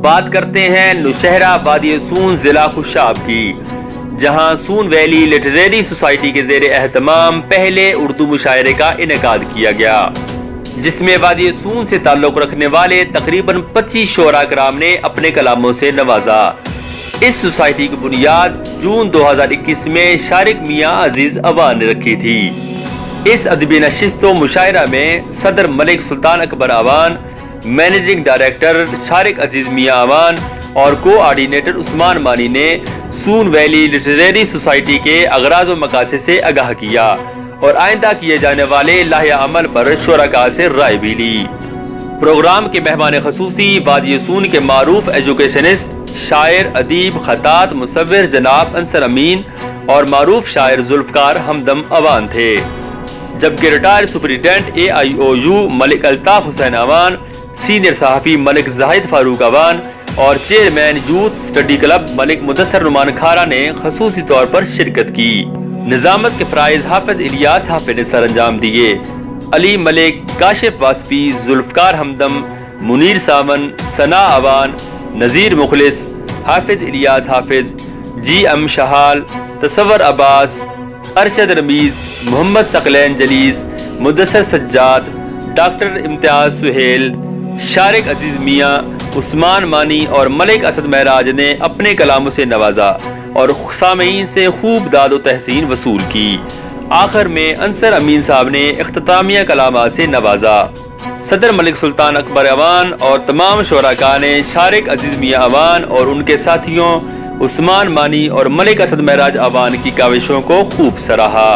بات کرتے ہیں نوشہرہ وادی سون ضلع خوشاب کی، جہاں سون ویلی لٹریری سوسائٹی کے زیر اہتمام پہلے اردو مشاعرے کا انعقاد کیا گیا، جس میں وادی سون سے تعلق رکھنے والے تقریباً 25 شعراء کرام نے اپنے کلاموں سے نوازا۔ اس سوسائٹی کی بنیاد جون 2021 میں شارق میاں عزیز اوان نے رکھی تھی۔ اس ادبی نشست و مشاعرہ میں صدر ملک سلطان اکبر اوان، مینیجنگ ڈائریکٹر شارق عزیز میاں اوان اور کوآرڈینیٹر عثمان مانی نے سون ویلی لٹریری سوسائٹی کے اغراض و مقاصد سے آگاہ کیا اور آئندہ کیے جانے والے لائحہ عمل پر شرکاء سے رائے بھی لی۔ پروگرام کے مہمان خصوصی وادی سون کے معروف ایجوکیشنسٹ، شاعر، ادیب، خطاط، مصور جناب انصر امین اور معروف شاعر ذوالفقار ہمدم اوان تھے، جبکہ ریٹائر سپرنٹینڈنٹ AIOU ملک الطاف حسین اوان، سینئر صحافی ملک زاہد فاروق اوان اور چیئرمین یوتھ اسٹڈی کلب ملک مدثر نعمان کھارا نے خصوصی طور پر شرکت کی۔ نظامت کے فرائض حافظ الیاس حافظ نے سر انجام دیے۔ علی ملک، کاشف واسفی، ذوالفقار ہمدم، منیر ساون، ثنا اوان، نذیر مخلص، حافظ الیاس حافظ، GM شہال، تصور عباس، ارشد رمیز، محمد ثقلین جلیس، مدثر سجاد، ڈاکٹر امتیاز سہیل، شارق عزیز میاں، عثمان مانی اور ملک اسد معراج نے اپنے کلاموں سے نوازا اور سامعین سے خوب داد و تحسین وصول کی۔ آخر میں انصر امین صاحب نے اختتامیہ کلامات سے نوازا۔ صدر ملک سلطان اکبر اوان اور تمام شرکاء نے شارق عزیز میاں اوان اور ان کے ساتھیوں عثمان مانی اور ملک اسد معراج اوان کی کاوشوں کو خوب سراہا۔